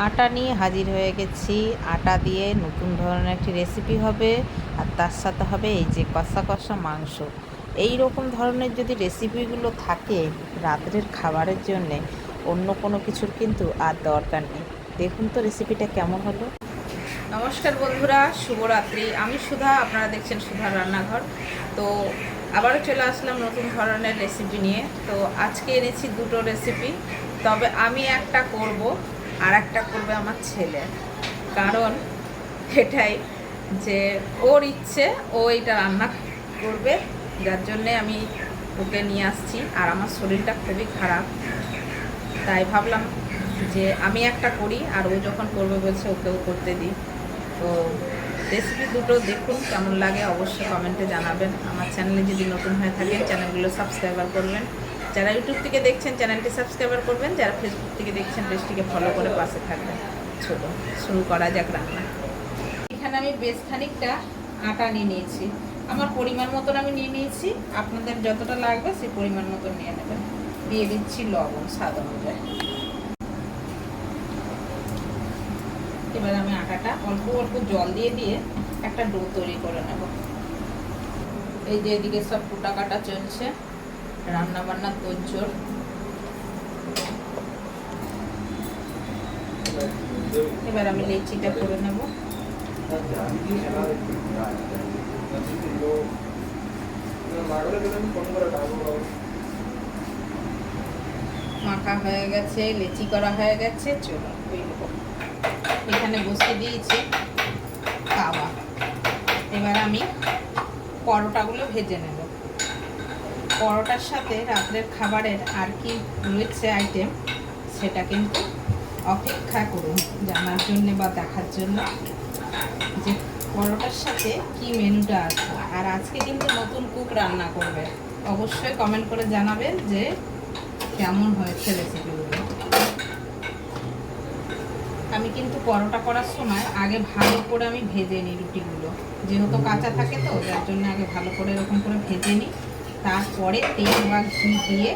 আটা নিয়ে হাজির হয়ে গেছি। আটা দিয়ে নতুন ধরনের একটি রেসিপি হবে, আর তার সাথে হবে এই যে কষা কষা মাংস। এই রকম ধরনের যদি রেসিপিগুলো থাকে রাত্রের খাবারের জন্যে, অন্য কোনো কিছুর কিন্তু আর দরকার নেই। দেখুন তো রেসিপিটা কেমন হলো। নমস্কার বন্ধুরা, শুভরাত্রি। আমি সুধা, আপনারা দেখছেন সুধার রান্নাঘর। তো আবারও চলে আসলাম নতুন ধরনের রেসিপি নিয়ে। তো আজকে এনেছি দুটো রেসিপি, তবে আমি একটা করব আর একটা করবে আমার ছেলে। কারণ এটাই যে ওর ইচ্ছে, ও এটা রান্না করবে, যার জন্যে আমি ওকে নিয়ে আসছি। আর আমার শরীরটা খুবই খারাপ, তাই ভাবলাম যে আমি একটা করি, আর ও যখন করবে বলছে ওকেও করতে দিই। তো রেসিপি দুটো দেখুন, কেমন লাগে অবশ্যই কমেন্টে জানাবেন। আমার চ্যানেলে যদি নতুন হয়ে থাকেন চ্যানেলগুলো সাবস্ক্রাইবার করবেন। যারা ইউটিউব থেকে দেখছেন চ্যানেলটি সাবস্ক্রাইবার করবেন, যারা ফেসবুক থেকে দেখছেন পেজটিকে ফলো করে পাশে থাকবেন। ছোটো শুরু করা যাক রান্না। এখানে আমি বেশ খানিকটা আটা নিয়ে নিয়েছি। আমার পরিমাণ মতন আমি নিয়ে নিয়েছি, আপনাদের যতটা লাগবে সেই পরিমাণ মতন নিয়ে নেবেন। দিয়ে দিচ্ছি লবণ স্বাদ অনুযায়ী। এবার আমি আটাটা অল্প অল্প জল দিয়ে দিয়ে একটা ডো তৈরি করে নেব। এই যে এদিকে সব কুটা কাটা চলছে, রান্না বান্নার তোড়জোড়। এবার আমি লেচিটা করে নেব। মাখা হয়ে গেছে, লেচি করা হয়ে গেছে। চলো এখানে বসিয়ে দিয়েছি তাওয়া। এবার আমি পরোটাগুলো ভেজে নেব। পরোটার সাথে রাত্রের খাবারের আর কি রয়েছে আইটেম, সেটা কিন্তু অপেক্ষা করুন জানার জন্যে বা দেখার জন্য যে পরোটার সাথে কি মেনুটা আছে। আর আজকে কিন্তু নতুন কুক রান্না করবে, অবশ্যই কমেন্ট করে জানাবেন যে কেমন হয়েছে রেসিপিগুলো। আমি কিন্তু পরোটা করার সময় আগে ভালো করে আমি ভেজে নিই রুটিগুলো, যেহেতু কাঁচা থাকে তো, যার জন্য আগে ভালো করে এরকম করে ভেজে নিই, তারপরে তেল বা ঘি দিয়ে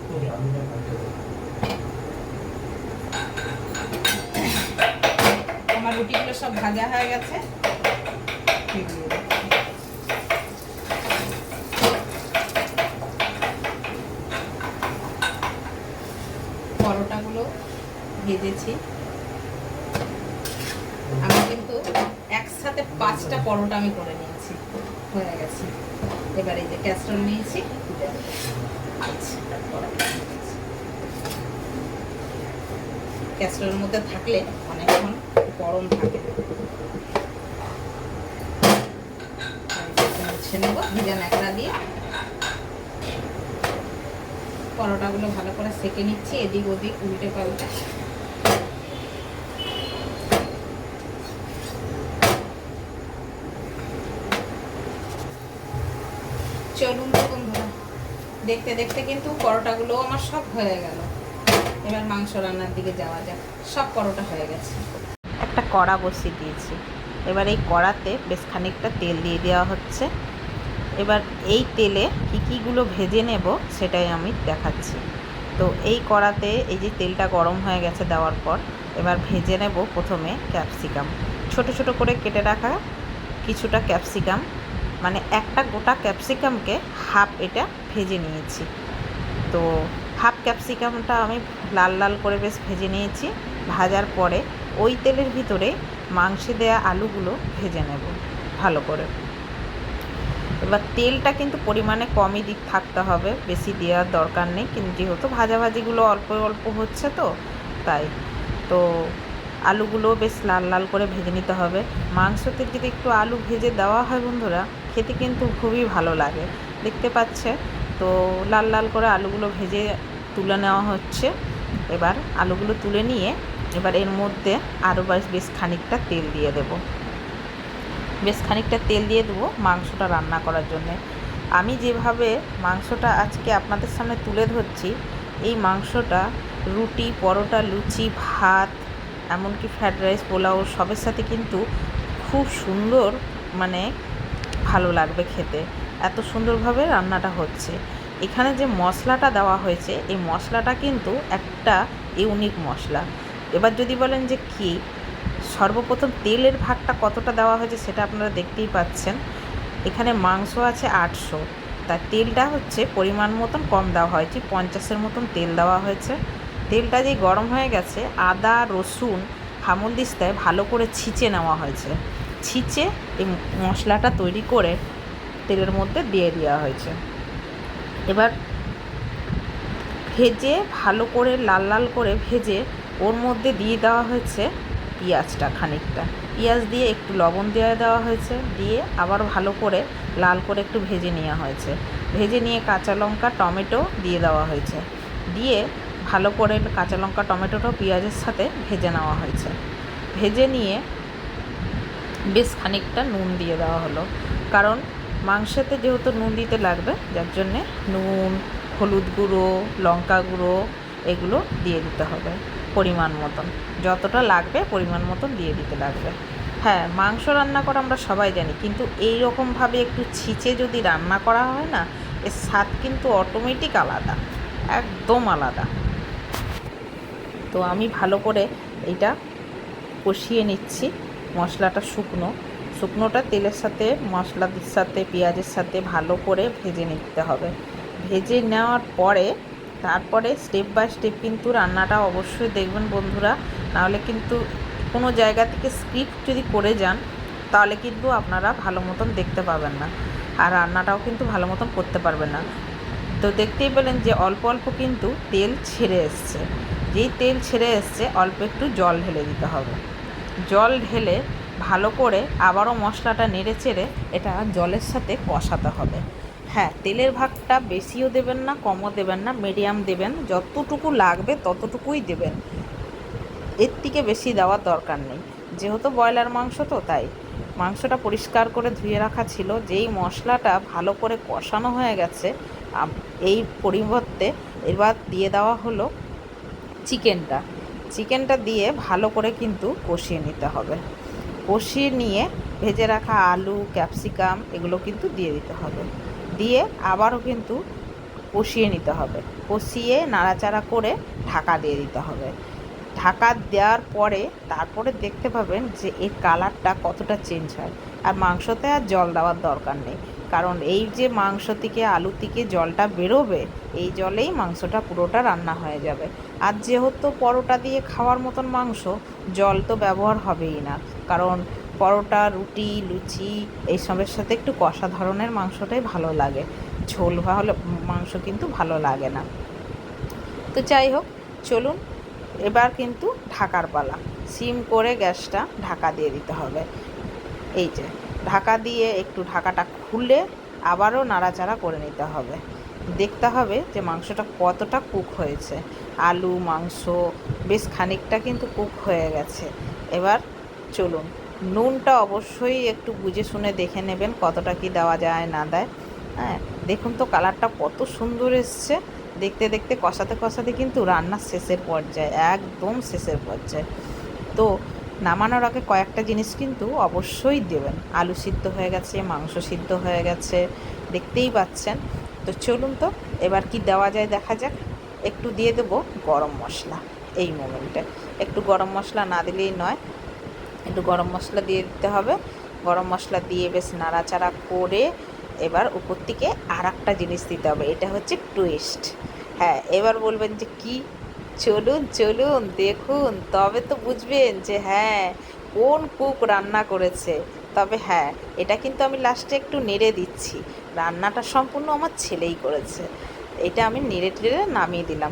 করি। আমার রুটিগুলো সব ভাজা হয়ে গেছে। পরোটাগুলো ভেজেছি আমি, কিন্তু একসাথে 5টা পরোটা আমি করে নিয়েছি, হয়ে গেছে। এবার এই যে ক্যাস্ট্রল নিয়েছি, ক্যাস্ট্রলের মধ্যে থাকলে অনেকক্ষণ গরম থাকে। মুছে নেব ভিজা ন্যাকড়া দিয়ে। পরোটাগুলো ভালো করে সেঁকে নিচ্ছি, এদিক ওদিক উল্টে পাল্টে। চলুন বন্ধুরা, দেখতে দেখতে কিন্তু পরোটাগুলো আমার সব হয়ে গেল। এবার মাংস রান্নার দিকে যাওয়া যাক। সব পরোটা হয়ে গেছে। একটা কড়া বসিয়ে দিয়েছি। এবার এই কড়াতে বেশ খানিকটা তেল দিয়ে দেওয়া হচ্ছে। এবার এই তেলে কীগুলো ভেজে নেব সেটাই আমি দেখাচ্ছি। তো এই কড়াতে এই যে তেলটা গরম হয়ে গেছে দেওয়ার পর, এবার ভেজে নেব প্রথমে ক্যাপসিকাম। ছোট ছোট করে কেটে রাখা কিছুটা ক্যাপসিকাম, মানে একটা গোটা ক্যাপসিকামকে হাফ এটা ভেজে নিয়েছি। তো হাফ ক্যাপসিকামটা আমি লাল লাল করে বেশ ভেজে নিয়েছি। ভাজার পরে ওই তেলের ভিতরে মাংসে দেয়া আলুগুলো ভেজে নেব ভালো করে। এবার তেলটা কিন্তু পরিমাণে কমই থাকতে হবে, বেশি দেওয়ার দরকার নেই, কিন্তু যেহেতু ভাজাভাজিগুলো অল্প অল্প হচ্ছে তো তাই। তো আলুগুলো বেশ লাল লাল করে ভেজে নিতে হবে। মাংসতে যদি একটু আলু ভেজে দেওয়া হয় বন্ধুরা, খেতে কিন্তু খুবই ভালো লাগে। দেখতে পাচ্ছে তো লাল লাল করে আলুগুলো ভেজে তুলে নেওয়া হচ্ছে। এবার আলুগুলো তুলে নিয়ে এবার এর মধ্যে আরও বেশ খানিকটা তেল দিয়ে দেবো। বেশ খানিকটা তেল দিয়ে দেবো মাংসটা রান্না করার জন্যে। আমি যেভাবে মাংসটা আজকে আপনাদের সামনে তুলে ধরছি, এই মাংসটা রুটি, পরোটা, লুচি, ভাত, এমনকি ফ্রায়েড রাইস, পোলাও সবের সাথে কিন্তু খুব সুন্দর, মানে ভালো লাগবে খেতে। এত সুন্দরভাবে রান্নাটা হচ্ছে। এখানে যে মশলাটা দেওয়া হয়েছে, এই মশলাটা কিন্তু একটা ইউনিক মশলা। এবার যদি বলেন যে কি সর্বপ্রথম তেলের ভাগটা কতটা দেওয়া হয়েছে সেটা আপনারা দেখতেই পাচ্ছেন। এখানে মাংস আছে 800, তার তেলটা হচ্ছে পরিমাণ মতন কম দেওয়া হয়েছে, 50-এর মতন তেল দেওয়া হয়েছে। তেলটা যেই গরম হয়ে গেছে, আদা রসুন হামলদিস্তায় ভালো করে ছিঁচে নেওয়া হয়েছে। ছিঁচে এই মশলাটা তৈরি করে তেলের মধ্যে দিয়ে দেওয়া হয়েছে। এবার ভেজে ভালো করে লাল লাল করে ভেজে ওর মধ্যে দিয়ে দেওয়া হয়েছে পেঁয়াজটা খানিকটা, পেঁয়াজ দিয়ে একটু লবণ দিয়ে দেওয়া হয়েছে, দিয়ে আবার ভালো করে লাল করে একটু ভেজে নেওয়া হয়েছে। ভেজে নিয়ে কাঁচা লঙ্কা টমেটো দিয়ে দেওয়া হয়েছে, দিয়ে ভালো করে কাঁচা লঙ্কা টমেটোটাও পেঁয়াজের সাথে ভেজে নেওয়া হয়েছে। ভেজে নিয়ে বেশ খানিকটা নুন দিয়ে দেওয়া হলো, কারণ মাংসতে যেহেতু নুন দিতে লাগবে, যার জন্যে নুন, হলুদ গুঁড়ো, লঙ্কা গুঁড়ো এগুলো দিয়ে দিতে হবে পরিমাণ মতন, যতটা লাগবে পরিমাণ মতন দিয়ে দিতে লাগবে। হ্যাঁ, মাংস রান্না করা আমরা সবাই জানি, কিন্তু এই রকমভাবে একটু ছিঁচে যদি রান্না করা হয় না, এর স্বাদ কিন্তু অটোমেটিক আলাদা, একদম আলাদা। তো আমি ভালো করে এইটা কষিয়ে নিচ্ছি। মশলাটা শুকনোটা তেলের সাথে মশলার সাথে পেঁয়াজের সাথে ভালো করে ভেজে নিতে হবে। ভেজে নেওয়ার পরে তারপরে স্টেপ বাই স্টেপ কিন্তু রান্নাটা অবশ্যই দেখবেন বন্ধুরা, নাহলে কিন্তু কোনো জায়গা থেকে স্কিপ যদি করে যান তাহলে কিন্তু আপনারা ভালো মতন দেখতে পাবেন না, আর রান্নাটাও কিন্তু ভালো মতন করতে পারবেন না। তো দেখতেই পেলেন যে অল্প অল্প কিন্তু তেল ছেড়ে এসছে। যেই তেল ছেড়ে এসছে অল্প একটু জল ঢেলে দিতে হবে। জল ঢেলে ভালো করে আবারও মশলাটা নেড়ে চেড়ে এটা জলের সাথে কষাতে হবে। হ্যাঁ, তেলের ভাগটা বেশিও দেবেন না, কমও দেবেন না, মিডিয়াম দেবেন, যতটুকু লাগবে ততটুকুই দেবেন, এর থেকে বেশি দেওয়ার দরকার নেই। যেহেতু ব্রয়লার মাংস তো তাই মাংসটা পরিষ্কার করে ধুয়ে রাখা ছিল। যেই মশলাটা ভালো করে কষানো হয়ে গেছে, এই পরিবর্তে এবার দিয়ে দেওয়া হলো চিকেনটা দিয়ে ভালো করে কিন্তু কষিয়ে নিতে হবে। কষিয়ে নিয়ে ভেজে রাখা আলু, ক্যাপসিকাম এগুলো কিন্তু দিয়ে দিতে হবে, দিয়ে আবারও কিন্তু কষিয়ে নিতে হবে। কষিয়ে নাড়াচাড়া করে ঢাকা দিয়ে দিতে হবে। ঢাকা দেওয়ার পরে তারপরে দেখতে পাবেন যে এর কালারটা কতটা চেঞ্জ হয়। আর মাংসতে আর জল দেওয়ার দরকার নেই, কারণ এই যে মাংস থেকে আলু থেকে জলটা বেরোবে, এই জলেই মাংসটা পুরোটা রান্না হয়ে যাবে। আর যেহেতু পরোটা দিয়ে খাওয়ার মতন মাংস, জল তো ব্যবহার হবেই না, কারণ পরোটা, রুটি, লুচি এইসবের সাথে একটু কষা ধরনের মাংসটাই ভালো লাগে, ঝোল ভালো মাংস কিন্তু ভালো লাগে না। তো যাই হোক, চলুন এবার কিন্তু ঢাকার পালা। সিম করে গ্যাসটা ঢাকা দিয়ে দিতে হবে। এই যে ঢাকা দিয়ে একটু ঢাকাটা খুলে আবারও নাড়াচাড়া করে নিতে হবে। দেখতে হবে যে মাংসটা কতটা কুক হয়েছে। আলু মাংস বেশ খানিকটা কিন্তু কুক হয়ে গেছে। এবার চলুন, নুনটা অবশ্যই একটু বুঝে শুনে দেখে নেবেন কতটা কি দেওয়া যায় না দেয়। হ্যাঁ, দেখুন তো কালারটা কত সুন্দর এসছে। দেখতে দেখতে কষাতে কিন্তু রান্নার শেষের পর্যায়ে, একদম শেষের পর্যায়ে। তো নামানোর আগে কয়েকটা জিনিস কিন্তু অবশ্যই দেবেন। আলু সিদ্ধ হয়ে গেছে, মাংস সিদ্ধ হয়ে গেছে, দেখতেই পাচ্ছেন। তো চলুন তো এবার কি দেওয়া যায় দেখা যাক। একটু দিয়ে দেবো গরম মশলা। এই মোমেন্টে একটু গরম মশলা না দিলেই নয়, একটু গরম মশলা দিয়ে দিতে হবে। গরম মশলা দিয়ে বেশ নাড়াচাড়া করে এবার উপর থেকে আর একটা জিনিস দিতে হবে, এটা হচ্ছে টুইস্ট। হ্যাঁ, এবার বলবেন যে কি, চলুন দেখুন, তবে তো বুঝবেন যে হ্যাঁ কোন কুক রান্না করেছে। তবে হ্যাঁ, এটা কিন্তু আমি লাস্টে একটু নেড়ে দিচ্ছি, রান্নাটা সম্পূর্ণ আমার ছেলেই করেছে। এটা আমি নেড়ে টেড়ে নামিয়ে দিলাম।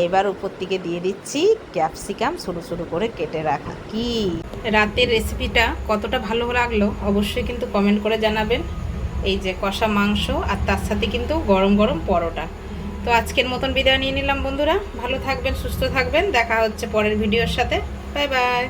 এবার উপর থেকে দিয়ে দিচ্ছি ক্যাপসিকাম সরু করে কেটে রাখা। কি রাতের রেসিপিটা কতটা ভালো লাগলো অবশ্যই কিন্তু কমেন্ট করে জানাবেন। এই যে কষা মাংস আর তার সাথে কিন্তু গরম গরম পরোটা। তো আজকের মতন বিদায় নিয়ে নিলাম বন্ধুরা, ভালো থাকবেন, সুস্থ থাকবেন, দেখা হচ্ছে পরের ভিডিওর সাথে। Bye bye.